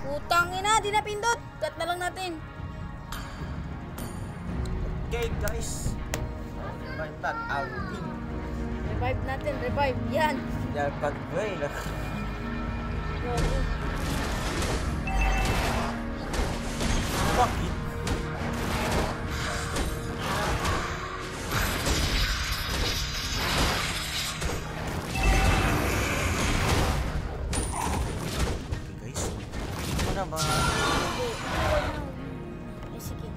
Putang ina, di napindot. Cut na lang natin. Okay guys. Revive that Alvin. Revive natin, revive. Yan. Yan pag-brain. Bakit? Guys, ano na ba? Sige.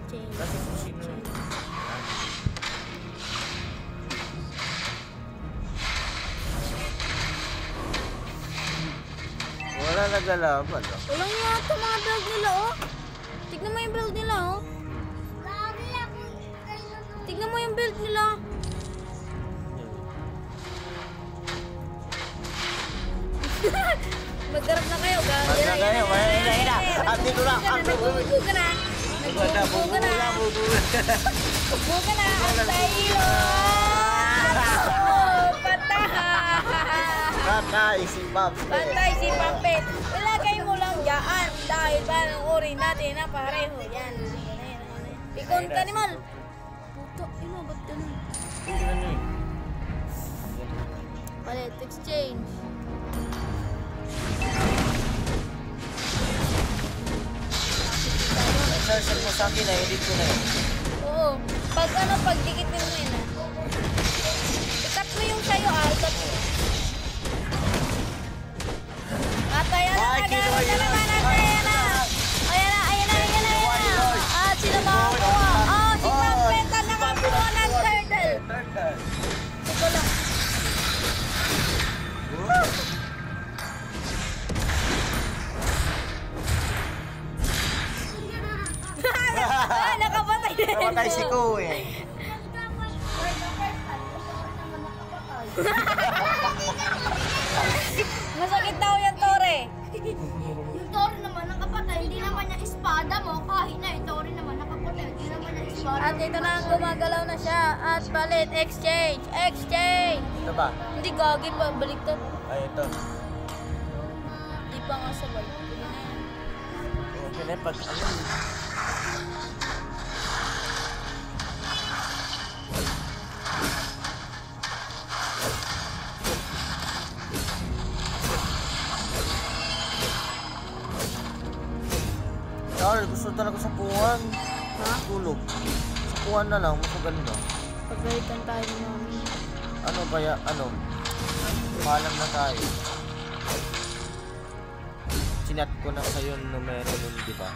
Change. Kasi kung sino wala naglalaban, no? Walang yata mga build nila, oh. Tignan mo yung build nila, oh. Tignan mo yung build nila. Maggarap na kayo, Maggarap na kayo, mahina. At dito na, nagbubuga na. Nagbubuga na. Buga na, ang tayo. Patay si Pampet. Patay si Pampet. Ilagay mo lang dyan dahil parang uri natin na pareho. Yan. Pikon ka ni Mal. Puto, ino, ba't ganun? Palit, exchange. Search mo sa akin, edit ko na yun. Oo. Pag dikitin mo yun, ikat mo yung sa'yo, ikat mo. At ayan na, nagamit na naman natin. Ayan na. At sino makakuha? Si Pampet ang nakakuha ng turtle. Ito lang. Nakapatay na. Nakapatay si Ko eh. Masakit daw yung Tore. Yung Tore naman nakapatay, hindi naman niya espada mo. Kahit na yung Tore naman nakapatay, hindi naman niya espada. At ito na, gumagalaw na siya. At palit, exchange. Ito ba? Hindi gagin ba, baliktad. Ay, ito. Hindi pa nga sabay. Pwede na yan. Okay na pag ano. Gusto talaga sa puwan. Ha? Tulog. Sa puwan na lang, mas maganda. Pagalitan tayo ni Mami. Ano kaya, Palang na tayo. Sinat ko na sa'yo yung numero nun, di ba?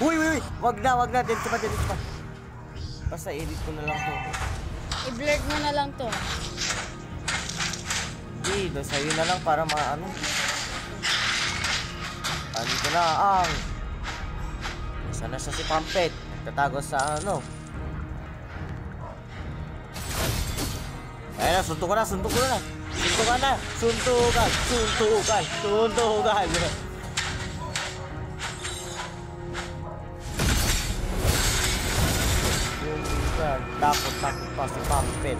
Uy! Wag na. Dito pa. Basta edit ko na lang to. I-blur mo na lang to. Hindi, sa'yo na lang para maano. Andito na ang sana siya si Pampet. Nagtatago sa ano. Ayun na, suntukan na. Suntukan. Takot pa si Pampet.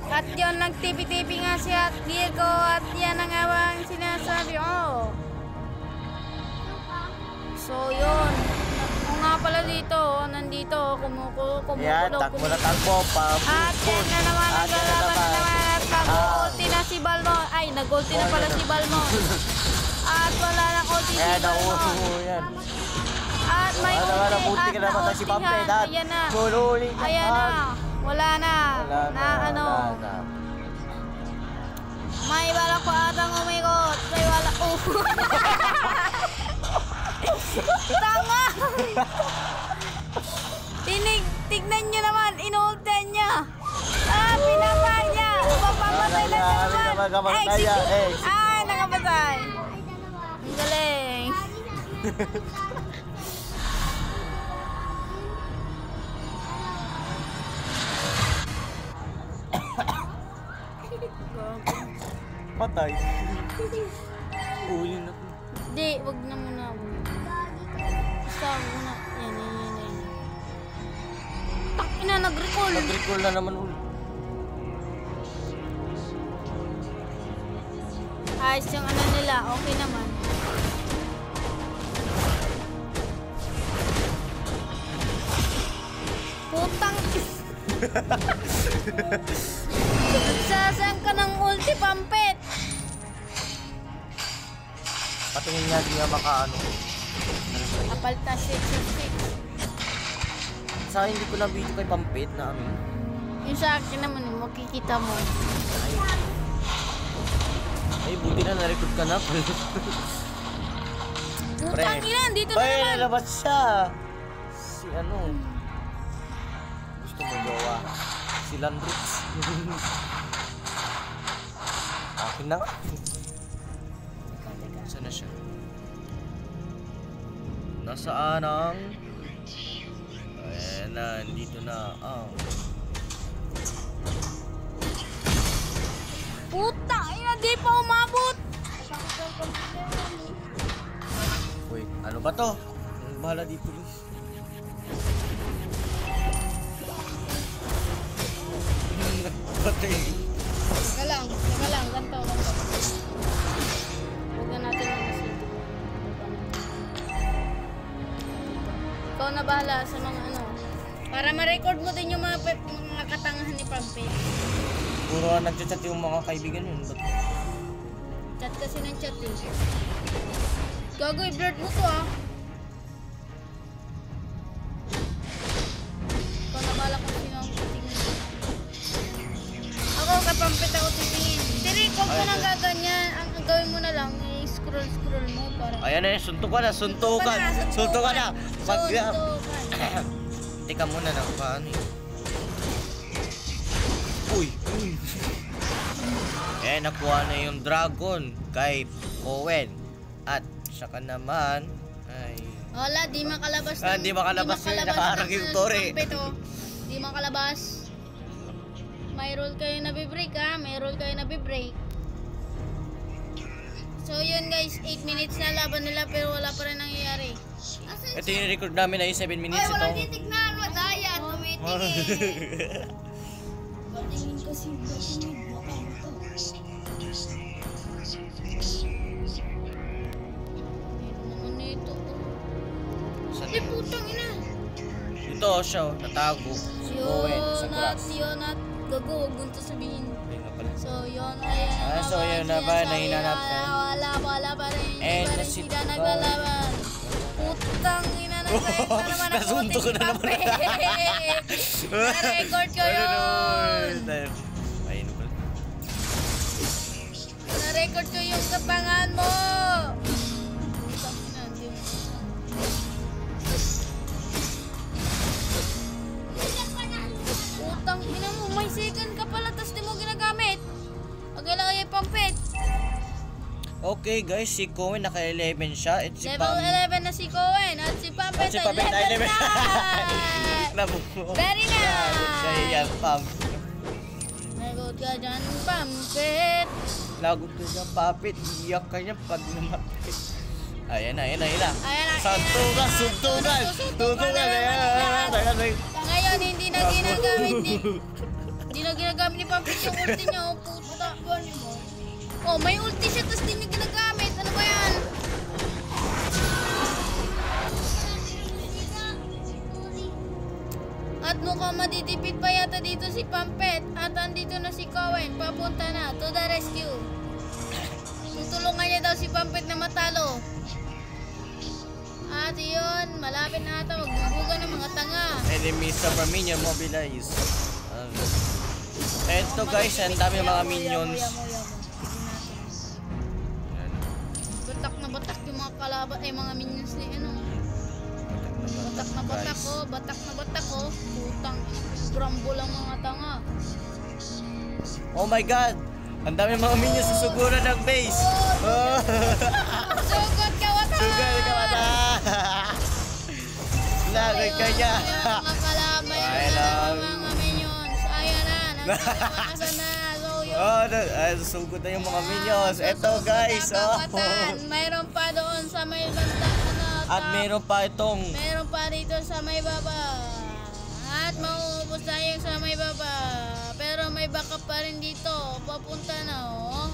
At yun, nagtipi-tipi nga si At Diego. At yan ang awang sinasabi. So yun. O nga pala dito, nandito, kumukulog. Yan, takbo na takbo. At yan na naman ang galaban na naman. At nag-ulti na si Balmo. Ay, nag-ulti na pala si Balmo. At wala na ulti si Balmo. Yan. At may ulti at naultihan. Ayan na. Ayan na. Wala na. May balak pa atang umikot. May wala. Tanga! Tignan nyo naman, inulten niya. Pinatay niya. Papamatay na siya naman. Ay, nakapatay. Ang galing. Patay. Uli na. Hindi, wag na muna. Basta muna. Yan. Takina, nag-recall. Nag-recall na naman ulit. Ayos yung ano nila, okay naman. Putang nagsasam ka ng ulti, Pampet. Patingin niya, di nga makaano. Apalta, shake. Sa akin, hindi ko na video kay Pampit na ano. Yung sa akin naman, makikita mo. Ay, buti na na-record ka na. Putang ina, dito na Ay, naman. nalabas siya. Si ano. Gusto mo gawa. Si Landrix. Akin na. Saan na siya? Nasaan ang... Ayan na, dito na. Puta, ina, di pa umabot. Wait, ano ba to? Ang bahala dito, Luis. Nagpatay. Teka lang, ganito. Huwag na natin masin. Ikaw na bahala sa mga ano. Para ma-record mo din yung mga katangahan ni Pampet. Puro nagchat-chat yung mga kaibigan yun. Ba't? Chat kasi ng chat eh. Gago, i-blurt mo to ah. Ikaw na bahala kung sino ang titingin. Ako, kapampit ako titingin. Tiri, kung mo nang gaganyan, ang gawin mo na lang, i-scroll mo para... Ayan na, suntukan na. Pag... Teka muna na, paano yun? Uy! Nakuha na yung dragon kay Owen. At saka naman, ay... Wala, di makalabas. Di makalabas yun, nakaharang yung tore. Di makalabas. May roll kayo na bibreak ha, So yun guys, 8 minutes na laban nila pero wala pa rin nangyayari. Ito yung record namin ay 7 minutes ito. Walang titignan, madaya, tumitingin. Patingin kasi, Ano nito? Saan Di yun? putang ina. Ito siya, natago. Si Owen sa grass. Yonat, gago, huwag mo ito sabihin. Ayun nga pala. So yun, ayan So yun na ba, nahinanap na? Wala pa rin. And Hindi pa rin nasip sila pa. naglalaban. Putang ina na naman ang Nasunto ko na naman. Na-record ko yun. Ayun na pala. Na-record ko yung kapangan mo. Putang ina, hindi mo. Putang ina mo, may second ka pala tas di mo ginagamit. Okay lang yung Pampet. Okay guys, si Cohen naka-11 siya. At si Level 11 na si Cohen at si Pampet ay level 9. Nabuko. Very nice. Kaya yan, Pam. Nagot ka dyan, Pampet. Lagot ko siya, Papit. Iyak ka niya pag namatay. Ayan na. Ayan na. Suntukan. Suntukan. Ayan. Ngayon, hindi na ginagamit ni Pampet yung ulti niya. Oh, puta. Oh, may ulti siya tapos di niya ginagamit. Ano ba yan? At mukhang madidipit pa yata dito si Pampet. At andito na si Cohen. Papunta na to the rescue. Tutulungan niya daw si Pampet na matalo. At yun, malapit na ata magbubuga ng mga tanga. Enemy super minion mobilize. Eto guys, ang dami mga minions. Batak na batak yung mga kalaban, ay mga minions ni ano. Batak na batak oh. Putang, grumble ang mga tanga. Oh my god! Ang dami mga minions sa suguran ng base! Oh. Sugot ka wata! Sugat ka wata! Lagay ka niya! Mga kalamay na mga minions. Ayan na, nagpapakasan na. Sugod na yung mga minions. Eto guys! Mayroon pa doon sa may banda. At meron pa itong... Meron pa dito sa may baba. At mauubos na yung sa may baba. Pero may backup pa rin dito. Papunta na oh.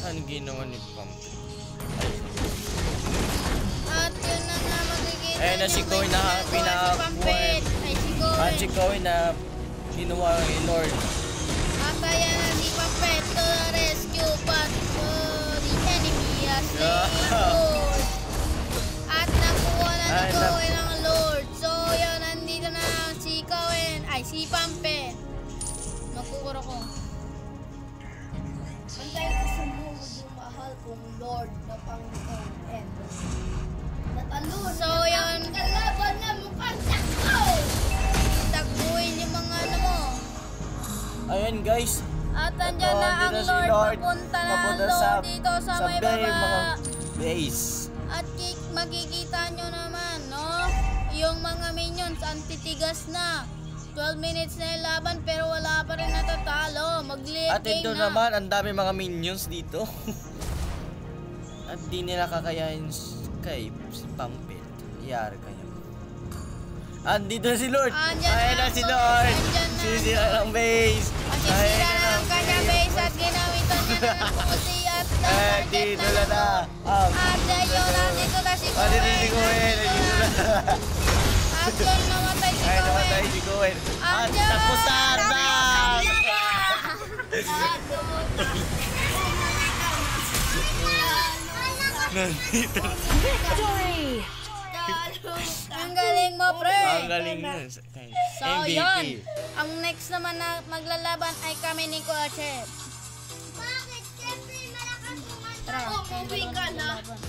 Ano ginawa ni Pam? At yun na nga makikita Ayun na si niyo, Koy may na ginagawa si pinakuha. Pampet. Ay, si Koy. At si Koy na ginawa ni Lord. At ayan na si Pampet to the rescue, but the enemy has failed. At nakuha na ni Ay, Koy ng Lord. So, yun, nandito na si Koy. Ay, si Pampet. Magkukuro ko. Bantay ko sa mundo yung mahal kong Lord na Panginoon. And natalon. So, yun. Kalaban na mukhang sakto. Takbuhin yung mga ano mo. Ayan guys. At andyan Ito, na ang dito si Lord. Lord. Papunta na ang Papunta Lord dito sa may bay, mga baba. base. At makikita nyo naman, no? Yung mga minions, antitigas na. 12 minutes na yung laban pero wala pa rin natatalo. Mag-late At game ito na. naman, ang dami mga minions dito. At di nila kakayahin kay si Pampet. Iyari kayo. Andito na si Lord. Andyan Ayan na na si ang Lord. Lord. Andyan na. Sinisira ng base. Masisira na ang kanya base at ginawitan niya na ng pusi at target Dito na na na. At ayun, nandito na si Ano din si Gwen. Gwen? Dito na. At yun, namatay si Ay, namatay Gwen. si Gwen. At Andyan! tapusan na. Nandito. Ang galing mo, pre. Ang galing nun. So, MVP. yun. Ang next naman na maglalaban ay kami ni Kuya Chef. Bakit? Siyempre malakas yung Tara, Oh, kayong uwi dalawa ka na. maglalaban.